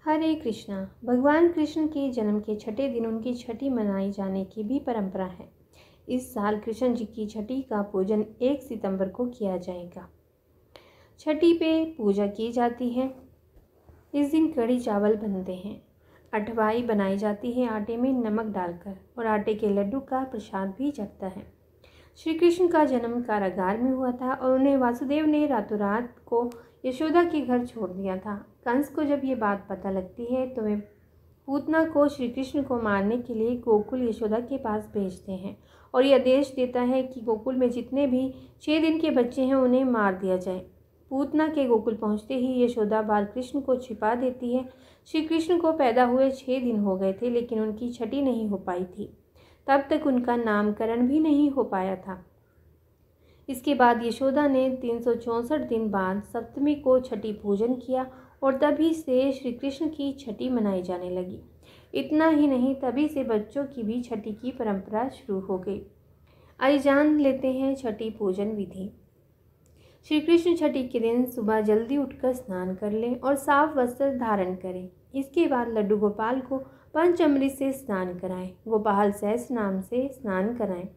हरे कृष्णा। भगवान कृष्ण के जन्म के छठे दिन उनकी छठी मनाई जाने की भी परंपरा है। इस साल कृष्ण जी की छठी का पूजन 1 सितंबर को किया जाएगा। छठी पे पूजा की जाती है। इस दिन कढ़ी चावल बनते हैं। अठवाई बनाई जाती है आटे में नमक डालकर और आटे के लड्डू का प्रसाद भी चढ़ता है। श्री कृष्ण का जन्म कारागार में हुआ था और उन्हें वासुदेव ने रातों रात को यशोदा के घर छोड़ दिया था। कंस को जब ये बात पता लगती है तो वे पूतना को श्री कृष्ण को मारने के लिए गोकुल यशोदा के पास भेजते हैं और ये आदेश देता है कि गोकुल में जितने भी 6 दिन के बच्चे हैं उन्हें मार दिया जाए। पूतना के गोकुल पहुंचते ही यशोदा बाल कृष्ण को छिपा देती है। श्री कृष्ण को पैदा हुए 6 दिन हो गए थे, लेकिन उनकी छठी नहीं हो पाई थी। तब तक उनका नामकरण भी नहीं हो पाया था। इसके बाद यशोदा ने 364 दिन बाद सप्तमी को छठी पूजन किया और तभी से श्री कृष्ण की छठी मनाई जाने लगी। इतना ही नहीं, तभी से बच्चों की भी छठी की परंपरा शुरू हो गई। आइए जान लेते हैं छठी पूजन विधि। श्री कृष्ण छठी के दिन सुबह जल्दी उठकर स्नान कर लें और साफ वस्त्र धारण करें। इसके बाद लड्डू गोपाल को पंचामृत से स्नान कराएं। गोपाल सहस्र नाम से स्नान कराएं।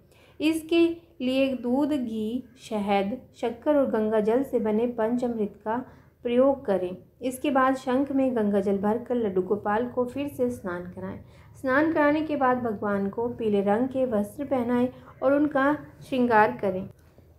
इसके लिए दूध, घी, शहद, शक्कर और गंगा जल से बने पंचामृत का प्रयोग करें। इसके बाद शंख में गंगा जल भरकर लड्डू गोपाल को फिर से स्नान कराएं। स्नान कराने के बाद भगवान को पीले रंग के वस्त्र पहनाएं और उनका श्रृंगार करें।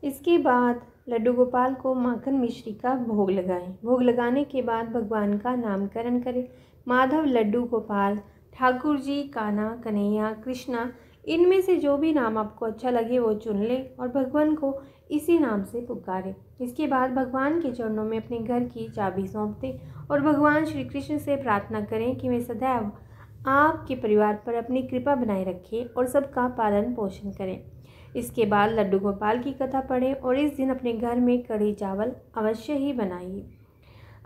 इसके बाद लड्डू गोपाल को माखन मिश्री का भोग लगाएं। भोग लगाने के बाद भगवान का नामकरण करें। माधव, लड्डू गोपाल, ठाकुर जी, कान्हा, कन्हैया, कृष्णा, इनमें से जो भी नाम आपको अच्छा लगे वो चुन लें और भगवान को इसी नाम से पुकारें। इसके बाद भगवान के चरणों में अपने घर की चाबी सौंप दें और भगवान श्री कृष्ण से प्रार्थना करें कि वे सदैव आपके परिवार पर अपनी कृपा बनाए रखें और सबका पालन पोषण करें। इसके बाद लड्डू गोपाल की कथा पढ़ें और इस दिन अपने घर में कढ़ी चावल अवश्य ही बनाइए।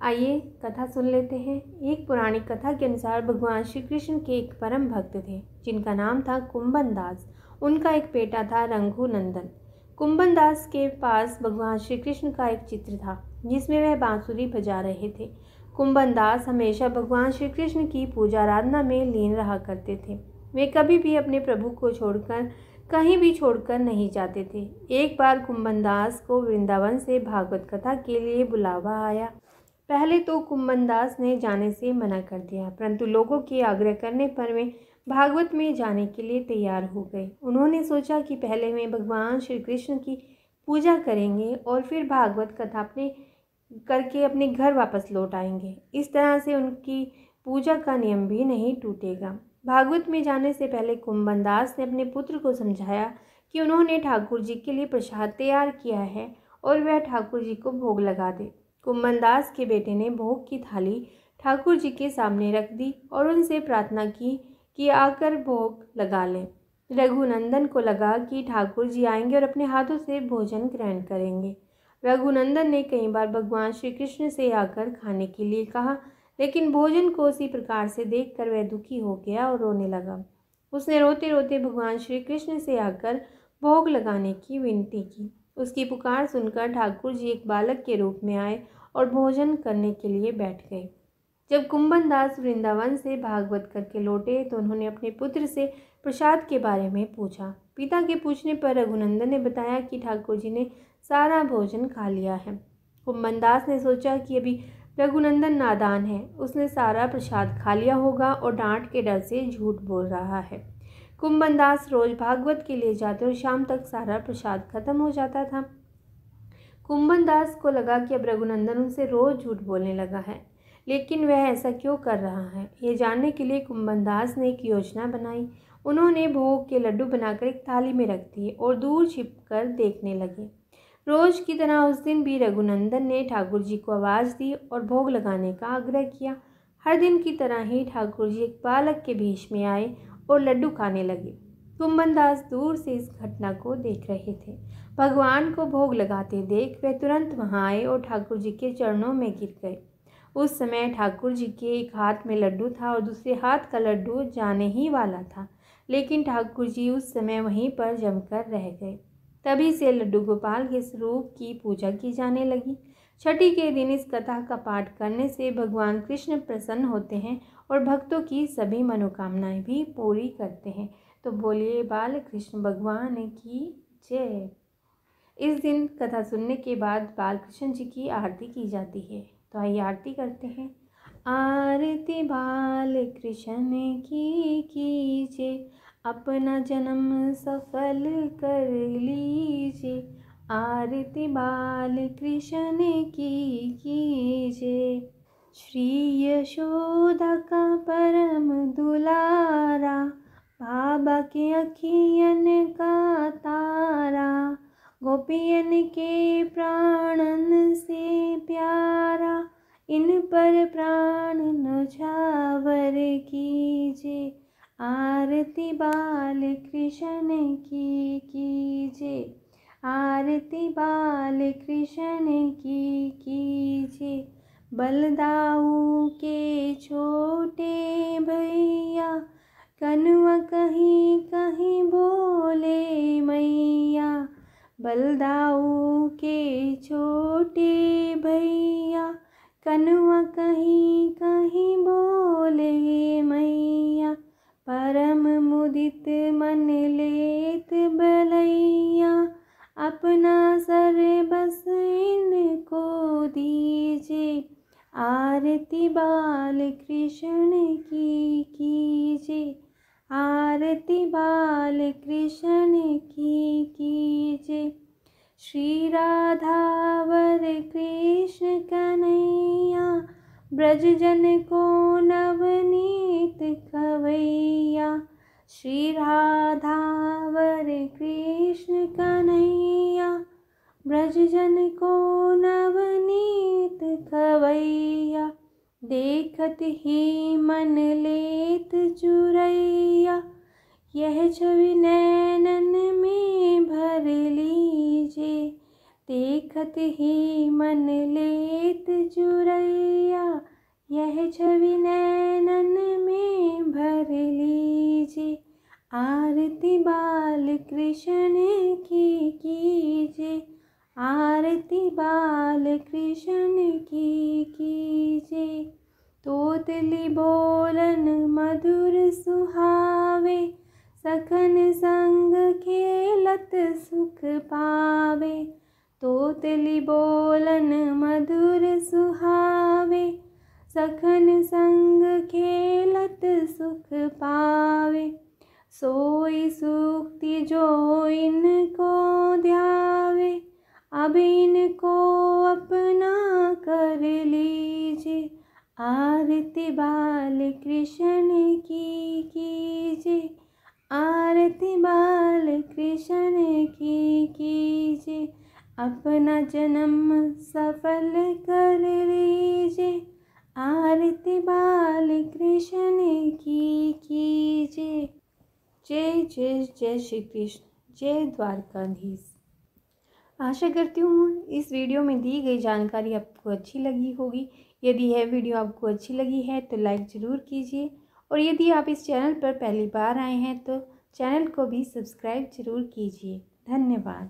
आइए कथा सुन लेते हैं। एक पौराणिक कथा के अनुसार भगवान श्री कृष्ण के एक परम भक्त थे जिनका नाम था कुंभन दास। उनका एक बेटा था रघुनंदन। कुंभन दास के पास भगवान श्री कृष्ण का एक चित्र था जिसमें वह बांसुरी बजा रहे थे। कुंभन दास हमेशा भगवान श्री कृष्ण की पूजा आराधना में लीन रहा करते थे। वे कभी भी अपने प्रभु को छोड़कर कहीं भी छोड़कर नहीं जाते थे। एक बार कुंभन दास को वृंदावन से भागवत कथा के लिए बुलावा आया। पहले तो कुंभन दास ने जाने से मना कर दिया, परंतु लोगों के आग्रह करने पर वे भागवत में जाने के लिए तैयार हो गए। उन्होंने सोचा कि पहले वे भगवान श्री कृष्ण की पूजा करेंगे और फिर भागवत कथा करके अपने घर वापस लौट आएंगे। इस तरह से उनकी पूजा का नियम भी नहीं टूटेगा। भागवत में जाने से पहले कुंभन दास ने अपने पुत्र को समझाया कि उन्होंने ठाकुर जी के लिए प्रसाद तैयार किया है और वह ठाकुर जी को भोग लगा दे। कुंभन दास के बेटे ने भोग की थाली ठाकुर जी के सामने रख दी और उनसे प्रार्थना की कि आकर भोग लगा लें। रघुनंदन को लगा कि ठाकुर जी आएंगे और अपने हाथों से भोजन ग्रहण करेंगे। रघुनंदन ने कई बार भगवान श्री कृष्ण से आकर खाने के लिए कहा, लेकिन भोजन को उसी प्रकार से देखकर वह दुखी हो गया और रोने लगा। उसने रोते रोते भगवान श्री कृष्ण से आकर भोग लगाने की विनती की। उसकी पुकार सुनकर ठाकुर जी एक बालक के रूप में आए और भोजन करने के लिए बैठ गए। जब कुंभन दास वृंदावन से भागवत करके लौटे तो उन्होंने अपने पुत्र से प्रसाद के बारे में पूछा। पिता के पूछने पर रघुनंदन ने बताया कि ठाकुर जी ने सारा भोजन खा लिया है। कुंभन दास ने सोचा कि अभी रघुनंदन नादान है, उसने सारा प्रसाद खा लिया होगा और डांट के डर से झूठ बोल रहा है। कुंभन दास रोज भागवत के लिए जाते और शाम तक सारा प्रसाद खत्म हो जाता था। कुंभन दास को लगा कि अब रघुनंदन उनसे रोज झूठ बोलने लगा है, लेकिन वह ऐसा क्यों कर रहा है। ये जानने के लिए कुंभन दास ने एक योजना बनाई। उन्होंने भोग के लड्डू बनाकर एक थाली में रख दिए और दूर छिपकर देखने लगे। रोज की तरह उस दिन भी रघुनंदन ने ठाकुर जी को आवाज़ दी और भोग लगाने का आग्रह किया। हर दिन की तरह ही ठाकुर जी एक बालक के भेष में आए और लड्डू खाने लगे। कुंभन दास दूर से इस घटना को देख रहे थे। भगवान को भोग लगाते देख वे तुरंत वहां आए और ठाकुर जी के चरणों में गिर गए। उस समय ठाकुर जी के एक हाथ में लड्डू था और दूसरे हाथ का लड्डू जाने ही वाला था, लेकिन ठाकुर जी उस समय वहीं पर जमकर रह गए। तभी से लड्डू गोपाल के स्वरूप की पूजा की जाने लगी। छठी के दिन इस कथा का पाठ करने से भगवान कृष्ण प्रसन्न होते हैं और भक्तों की सभी मनोकामनाएं भी पूरी करते हैं। तो बोलिए बाल कृष्ण भगवान की जय। इस दिन कथा सुनने के बाद बाल कृष्ण जी की आरती की जाती है। तो आइए आरती करते हैं। आरती बाल कृष्ण की कीजिए, अपना जन्म सफल कर लीजिए। आरती बाल कृष्ण की कीजिए। श्री यशोदा का परम दुलारा, बाबा के अखियन का तारा, गोपियन के प्राणन से प्यारा, इन पर प्राण न्यौछावर कीजिए। आरती बाल कृष्ण की कीजिए। आरती बाल कृष्ण की कीजिए। बलदाऊ के छोटे भैया, कनुआ कहीं कहीं बोले मैया। बलदाऊ के छोटे भैया, कनुआ कहीं कहीं बोले मैया। परम मुदित मन लेत बलैया, अपना सर बस इनको दीजिए। आरती बाल कृष्ण की कीजिए। आरती बाल कृष्ण की कीजिए। श्री राधावर कृष्ण कन्हैया, ब्रजजन को नवनीत खवैया। श्री राधावर कृष्ण कन्हैया, ब्रजजन को नवनीत खवैया। देखत ही मन लेत चुरैया, यह छवि नैनन में भर लीजिए। देखत ही मन लेत चुरैया, यह छवि नैनन में भर लीजिए। आरती बाल कृष्ण की कीजिए। आरती बाल कृष्ण की कीजिए। तोतली बोलन मधुर सुहावे, सखन संग खेलत सुख पावे। तोतली बोलन मधुर सुहावे, सखन संग खेलत सुख पावे। सोई सूक्ति जो इनको ध्यावे, अब इनको अपना कर लीजिए। आरती बाल कृष्ण की कीजिए। आरती बाल कृष्ण की कीजिए। अपना जन्म सफल कर लीजिए। आरती बाल कृष्ण की कीजिए। जय जय जय श्री कृष्ण। जय द्वारकाधीश। आशा करती हूँ इस वीडियो में दी गई जानकारी आपको अच्छी लगी होगी। यदि यह वीडियो आपको अच्छी लगी है तो लाइक ज़रूर कीजिए, और यदि आप इस चैनल पर पहली बार आए हैं तो चैनल को भी सब्सक्राइब ज़रूर कीजिए। धन्यवाद।